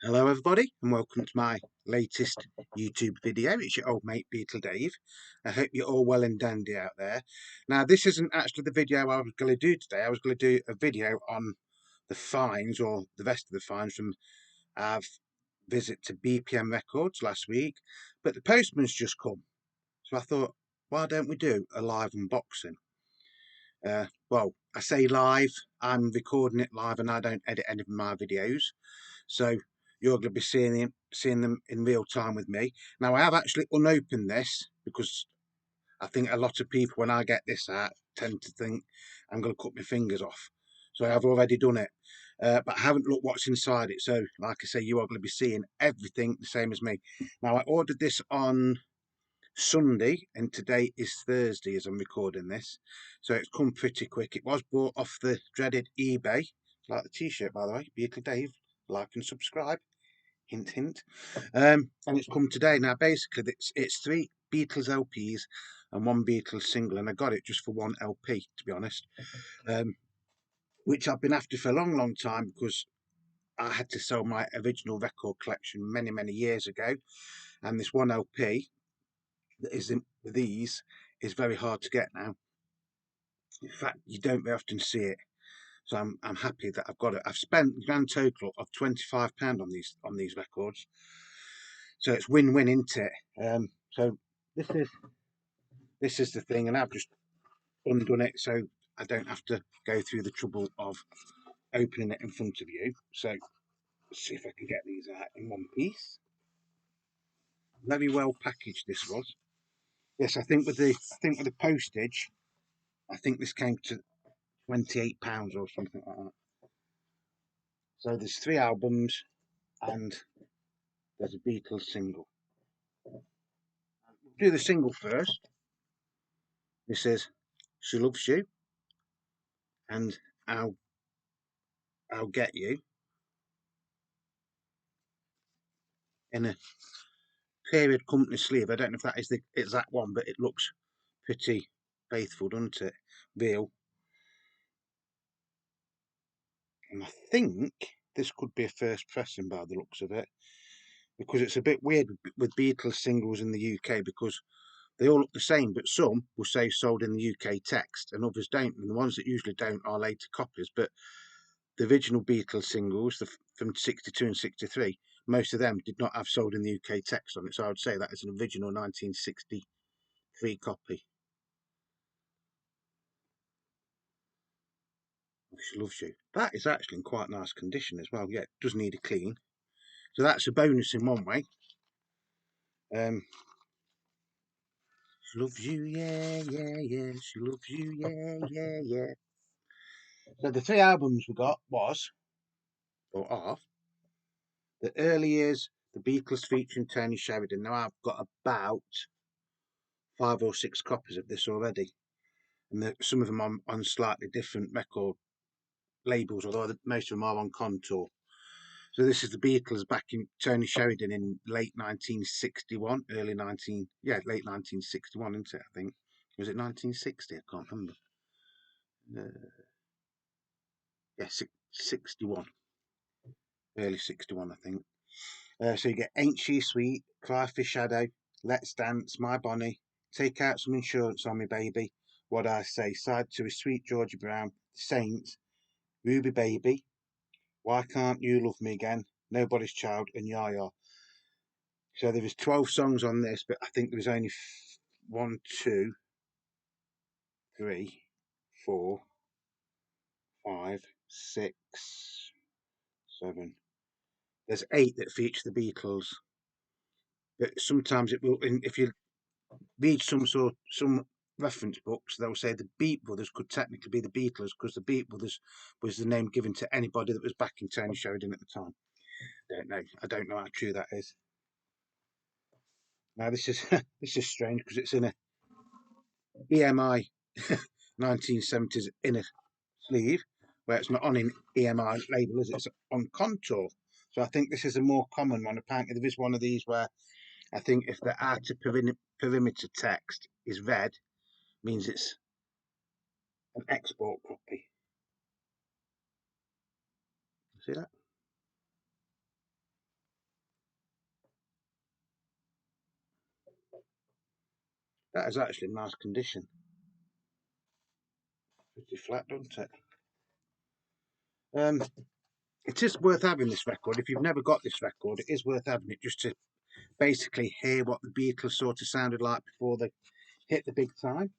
Hello everybody and welcome to my latest YouTube video. It's your old mate Beetle Dave. I hope you're all well and dandy out there. Now this isn't actually the video I was going to do today. I was going to do a video on the finds, or the rest of the finds, from our visit to BPM Records last week. But the postman's just come. So I thought, why don't we do a live unboxing? Well, I say live, I'm recording it live and I don't edit any of my videos. So you're going to be seeing them in real time with me. Now I have actually unopened this because I think a lot of people, when I get this out, tend to think I'm going to cut my fingers off. So I have already done it, but I haven't looked what's inside it. So like I say, you are going to be seeing everything the same as me. Now I ordered this on Sunday and today is Thursday as I'm recording this, so it's come pretty quick. It was bought off the dreaded eBay, like the t-shirt by the way. Beatle Dave, like and subscribe, hint hint. And it's come today. Now basically it's 3 Beatles LPs and 1 Beatles single, and I got it just for 1 LP, to be honest, which I've been after for a long time, because I had to sell my original record collection many years ago, and this 1 LP that is in these is very hard to get now. In fact, you don't very often see it. So I'm happy that I've got it. I've spent a grand total of £25 on these records. So it's win-win, isn't it? So this is the thing, and I've just undone it so I don't have to go through the trouble of opening it in front of you. So let's see if I can get these out in one piece. Very well packaged this was. Yes, I think with the postage, I think this came to £28 or something like that. So there's 3 albums and there's a Beatles single. We'll do the single first. This says "She Loves You" and I'll Get You" in a period company sleeve. I don't know if that is the exact one, but it looks pretty faithful, doesn't it? Real. And I think this could be a first pressing by the looks of it, because it's a bit weird with Beatles singles in the UK, because they all look the same, but some will say sold in the UK text and others don't, and the ones that usually don't are later copies. But the original Beatles singles from 62 and 63, most of them did not have sold in the UK text on it, so I would say that is an original 1963 copy. She Loves You. That is actually in quite nice condition as well. Yeah, it does need a clean. So that's a bonus in one way. She loves you, yeah. She loves you, yeah. So the 3 albums we got are the early years, the Beatles featuring Tony Sheridan. Now I've got about 5 or 6 copies of this already, and some of them on slightly different record labels, although most of them are on Contour. So this is the Beatles back in Tony Sheridan in late 1961, late 1961, isn't it? I think, was it 1960? I can't remember. Yeah, 61, early 61, I think. So you get "Ain't She Sweet," "Cry for Shadow," "Let's Dance," "My Bonnie," "Take Out Some Insurance on Me Baby," "What I Say," "Side to a Sweet Georgia Brown," "Saints," "Ruby Baby," "Why Can't You Love Me Again," "Nobody's Child," and "Yah." So there was 12 songs on this, but I think there was only 1, 2, 3, 4, 5, 6, 7. There's 8 that feature the Beatles. But sometimes it will, if you read some reference books, they'll say the Beat Brothers could technically be the Beatles, because the Beat Brothers was the name given to anybody that was backing Tony Sheridan at the time. I don't know how true that is. Now this is this is strange, because it's in a EMI 1970s inner sleeve, where it's not on an EMI label, as it's on Contour. So I think this is a more common one. Apparently there is one of these where I think if the outer perimeter text is red, means it's an export copy. See that? That is actually in nice condition. Pretty flat, doesn't it? It is worth having this record. If you've never got this record, it is worth having it just to basically hear what the Beatles sort of sounded like before they hit the big time.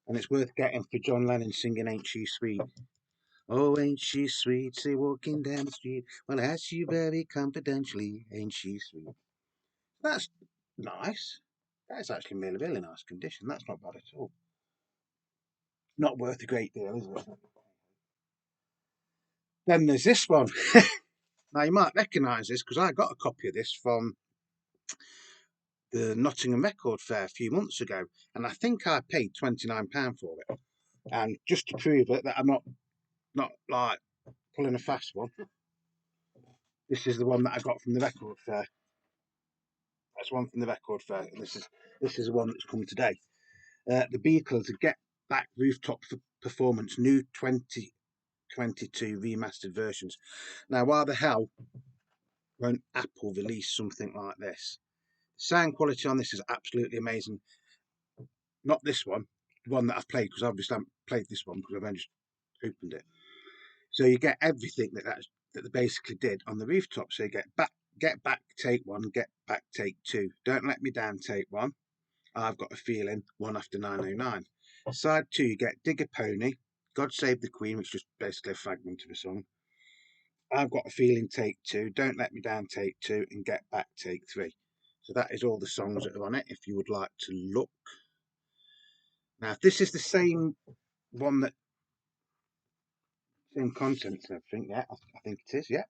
And it's worth getting for John Lennon singing Ain't She Sweet. Oh, ain't she sweet, say walking down the street. Well, I ask you very confidentially, ain't she sweet? That's nice. That's actually in really nice condition. That's not bad at all. Not worth a great deal, is it? Then there's this one. Now, you might recognise this because I got a copy of this from the Nottingham Record Fair a few months ago, and I think I paid £29 for it. And just to prove it that I'm not like pulling a fast one, this is the one that I got from the Record Fair. That's one from the Record Fair, and this is the one that's come today. The Beatles Get Back Rooftop Performance, new 2022 remastered versions. Now, why the hell won't Apple release something like this? Sound quality on this is absolutely amazing. Not this one, the one that I've played, because obviously I haven't played this one because I've only just opened it. So you get everything that they basically did on the rooftop. So you get back take one, get back take two. Don't let me down take one. I've got a feeling, one after 909. Side two, you get Dig a Pony, God Save the Queen, which is just basically a fragment of a song. I've got a feeling take two, Don't Let Me Down take two, and Get Back take three. So that is all the songs that are on it, if you would like to look. Now, if this is the same one that, same contents and everything, yeah, I think it is, yeah.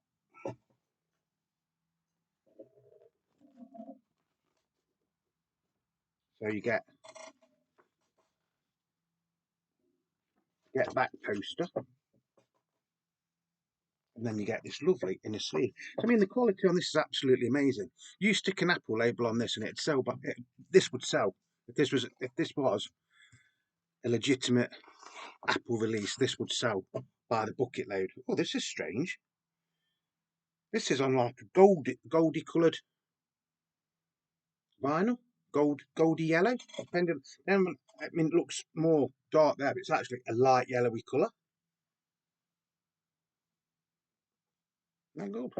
So you get Back poster, and then you get this lovely inner sleeve. I mean, the quality on this is absolutely amazing. You stick an Apple label on this, and it'd sell. But this would sell if this was a legitimate Apple release. This would sell by the bucket load. Oh, this is strange. This is on like a goldy coloured vinyl, goldy yellow. Depending, I mean, it looks more dark there, but it's actually a light yellowy colour. Not good.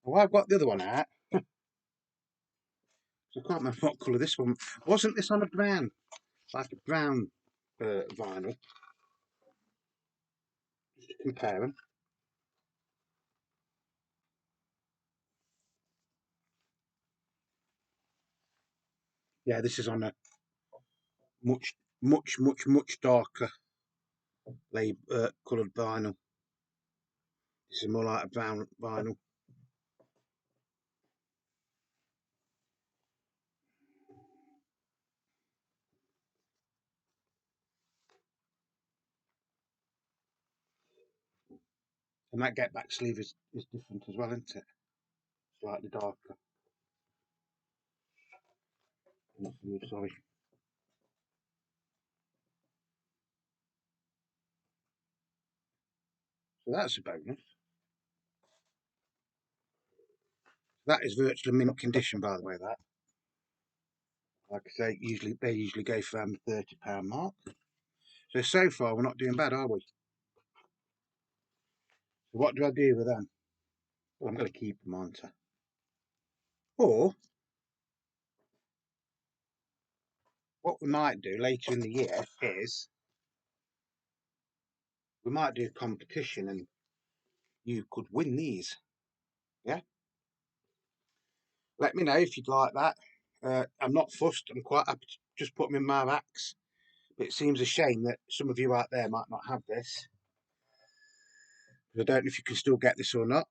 Well, I've got the other one out. So I can't remember what colour this one. Wasn't this on a brown? Like a brown vinyl. Just to compare them. Yeah, this is on a much darker coloured vinyl. This is more like a brown vinyl. And that get back sleeve is different as well, isn't it? Slightly darker. Sorry. So that's a bonus. That is virtually mint condition, by the way. That, like I say, they usually go for around the £30 mark. So far we're not doing bad, are we? So what do I do with them? Well, I'm going to keep them, aren't I? Or what we might do later in the year is we might do a competition, and you could win these. Yeah. Let me know if you'd like that. I'm not fussed. I'm quite happy to just put them in my racks. But it seems a shame that some of you out there might not have this. I don't know if you can still get this or not.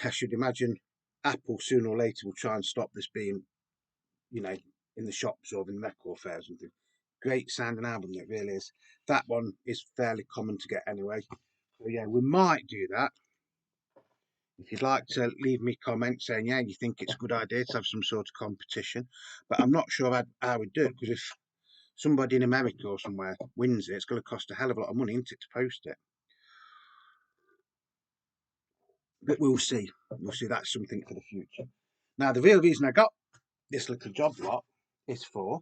I should imagine Apple sooner or later will try and stop this being, you know, in the shops or in record fairs and things. Great sounding album, it really is. That one is fairly common to get anyway. So yeah, we might do that. If you'd like to leave me a comment saying, yeah, you think it's a good idea to have some sort of competition, but I'm not sure how I would do it, because if somebody in America or somewhere wins it, it's going to cost a hell of a lot of money, isn't it, to post it? But we'll see. We'll see. That's something for the future. Now, the real reason I got this little job lot is for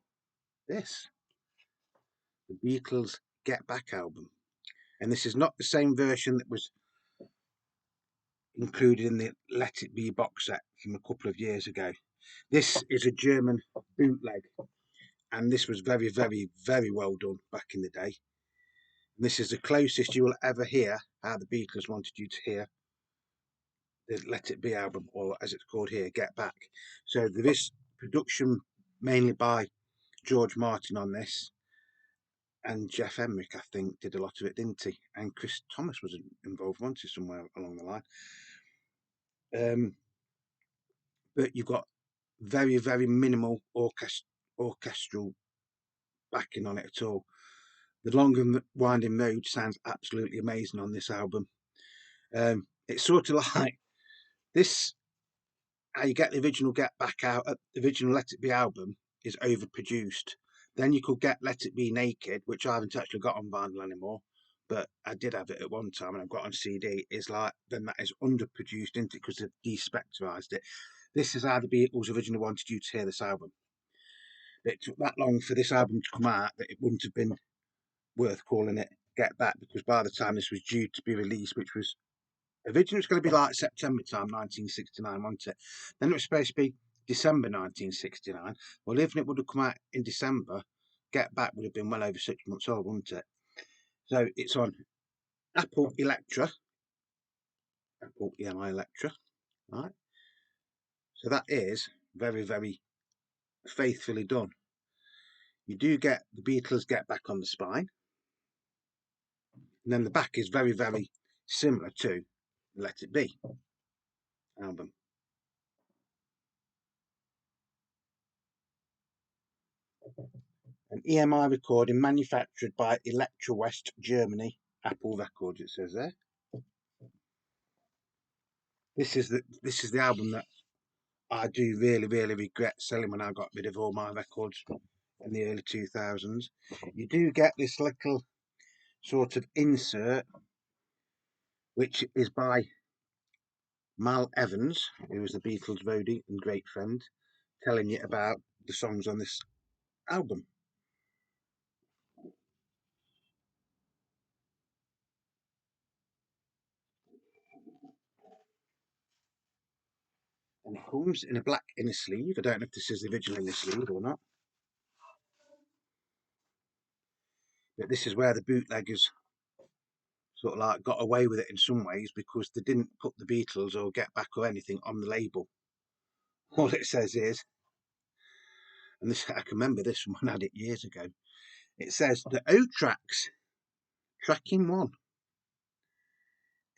this. The Beatles Get Back album. And this is not the same version that was included in the Let It Be box set from a couple of years ago. This is a German bootleg, and this was very, very, very well done back in the day. And this is the closest you will ever hear how the Beatles wanted you to hear the Let It Be album, or as it's called here, Get Back. So there is production mainly by George Martin on this, and Jeff Emerick, I think, did a lot of it, didn't he? And Chris Thomas was involved, wasn't he, somewhere along the line. But you've got very, very minimal orchestral backing on it at all. The Long and Winding Road sounds absolutely amazing on this album. It's sort of like this, how you get the original Get Back out, the original Let It Be album is overproduced. Then you could get Let It Be Naked, which I haven't actually got on vinyl anymore, but I did have it at one time and I've got on CD. Is like, then that is underproduced, isn't it? Because they've despectrized it. This is how the Beatles originally wanted you to hear this album. It took that long for this album to come out that it wouldn't have been worth calling it Get Back, because by the time this was due to be released, which was originally was going to be like September time 1969, wasn't it? Then it was supposed to be December 1969. Well, even if it would have come out in December, Get Back would have been well over 6 months old, wouldn't it? So it's on Apple Electra, Apple EMI Electra, right? So that is very, very faithfully done. You do get the Beatles Get Back on the spine, and then the back is very, very similar to Let It Be album. An EMI recording manufactured by Electra West Germany, Apple Records, it says there. This is the album that I do really, really regret selling when I got rid of all my records in the early 2000s. You do get this little sort of insert, which is by Mal Evans, who was the Beatles roadie and great friend, telling you about the songs on this album. And it comes in a black inner sleeve. I don't know if this is the original inner sleeve or not. But this is where the bootleggers sort of like got away with it in some ways, because they didn't put the Beatles or Get Back or anything on the label. All it says is, and this I can remember this from when I had it years ago, it says the O tracks, tracking 1,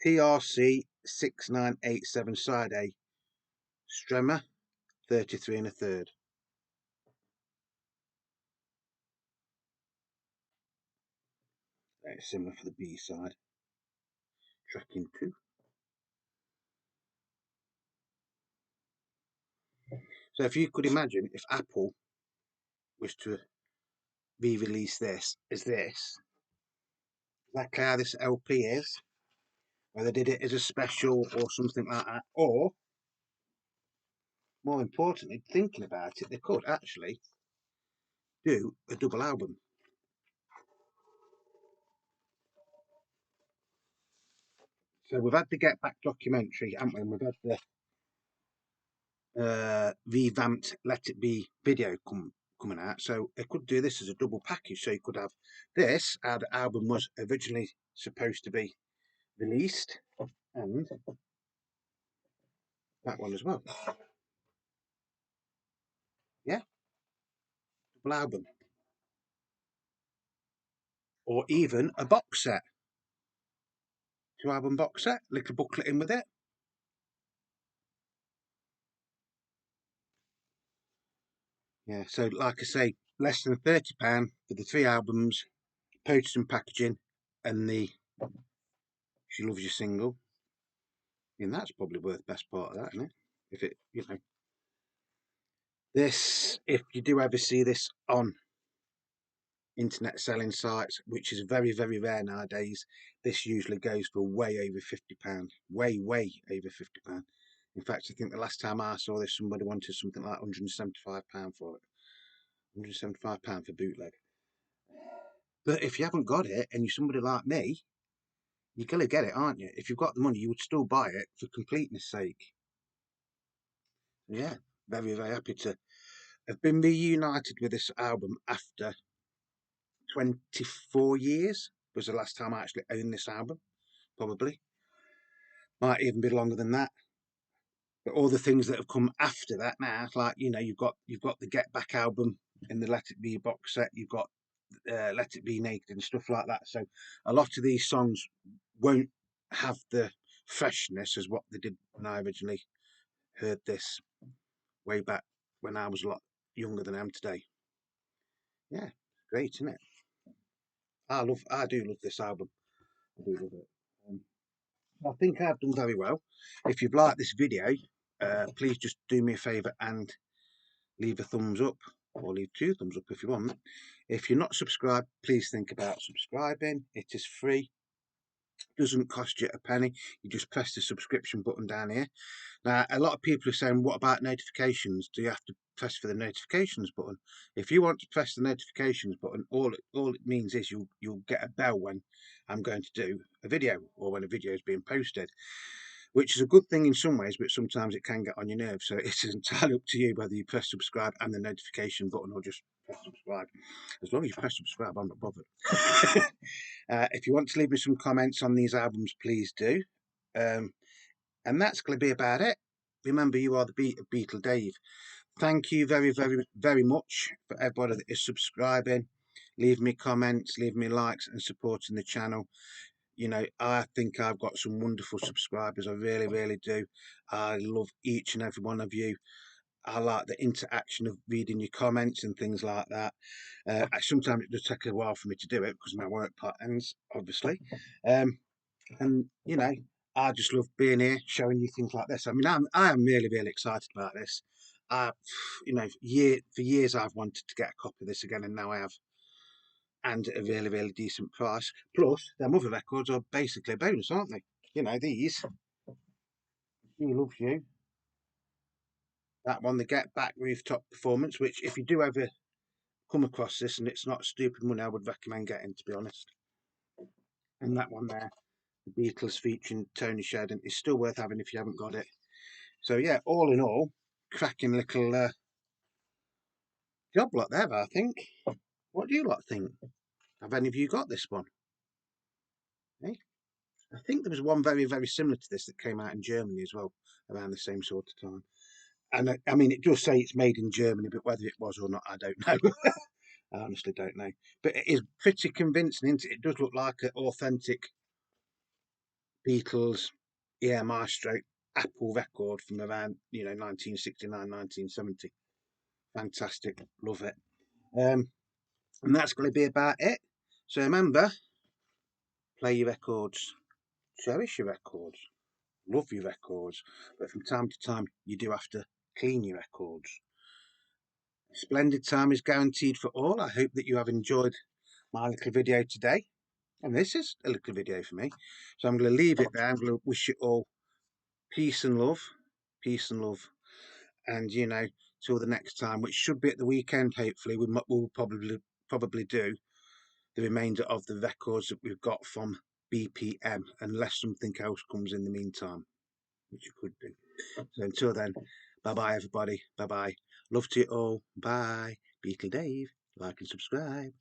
TRC 6987 side A, Stremmer 33 1/3. It's similar for the B side, tracking 2. So if you could imagine if Apple was to re-release this as this, exactly how this LP is, whether they did it as a special or something like that, or more importantly, thinking about it, they could actually do a double album. So we've had the Get Back documentary, haven't we? And we've had the revamped Let It Be video coming out. So they could do this as a double package. So you could have this, how the album was originally supposed to be released, and that one as well. Yeah, double album. Or even a box set. 2-album box set, little booklet in with it. Yeah, so like I say, less than £30 for the 3 albums, postage and packaging, and the She Loves You single. And that's probably worth best part of that, isn't it? If it, this, if you do ever see this on internet selling sites, which is very, very rare nowadays. This usually goes for way over £50. Way over £50. In fact, I think the last time I saw this, somebody wanted something like £175 for it. £175 for bootleg. But if you haven't got it and you're somebody like me, you're going to get it, aren't you? If you've got the money, you would still buy it for completeness sake. Yeah, very, very happy to have been reunited with this album after 24 years. Was the last time I actually owned this album. Probably. Might even be longer than that. But all the things that have come after that now, like, you know, you've got the Get Back album in the Let It Be box set, you've got Let It Be Naked and stuff like that. So a lot of these songs won't have the freshness as what they did when I originally heard this way back when I was a lot younger than I am today. Yeah, great, isn't it? I do love this album. I do love it. I think I've done very well. If you've liked this video, please just do me a favour and leave a thumbs up, or leave 2 thumbs up if you want. If you're not subscribed, please think about subscribing. It is free. Doesn't cost you a penny. You just press the subscription button down here. Now, a lot of people are saying, what about notifications? Do you have to press for the notifications button? If you want to press the notifications button, all it means is you'll get a bell when I'm going to do a video, or when a video is being posted, which is a good thing in some ways, but sometimes it can get on your nerves. So it is entirely up to you whether you press subscribe and the notification button, or just press subscribe. As long as you press subscribe, I'm not bothered. If you want to leave me some comments on these albums, please do. And that's going to be about it. Remember, you are the Beatle Dave. Thank you very, very, very much for everybody that is subscribing, leave me comments, leave me likes, and supporting the channel. You know, I think I've got some wonderful subscribers. I really, really do. I love each and every one of you. I like the interaction of reading your comments and things like that. Sometimes it does take a while for me to do it because my work part ends, obviously. And you know, I just love being here, showing you things like this. I mean, I am really, really excited about this. You know, for years I've wanted to get a copy of this again, and now I have, and at a really, really decent price. Plus, their other records are basically a bonus, aren't they? You know, these, She Loves You, that one, the Get Back Rooftop Performance, which if you do ever come across this and it's not stupid money, I would recommend getting, to be honest. And that one there, the Beatles featuring Tony Sheridan, is still worth having if you haven't got it. So yeah, all in all, cracking little job lot there, I think. What do you lot think? Have any of you got this one? Eh? I think there was one very, very similar to this that came out in Germany as well, around the same sort of time. And I mean, it does say it's made in Germany, but whether it was or not, I don't know. I honestly don't know. But it is pretty convincing, isn't it? It does look like an authentic Beatles Maestro Apple record from around, 1969, 1970. Fantastic. Love it. And that's going to be about it. So remember, play your records, cherish your records, love your records, but from time to time you do have to clean your records. Splendid time is guaranteed for all. I hope that you have enjoyed my little video today. And this is a little video for me. So I'm going to leave it there. I'm going to wish you all peace and love. Peace and love. And, till the next time, which should be at the weekend, hopefully, we'll probably do the remainder of the records that we've got from BPM, unless something else comes in the meantime, which it could do. So until then, bye-bye, everybody. Bye-bye. Love to you all. Bye. Beatle Dave. Like and subscribe.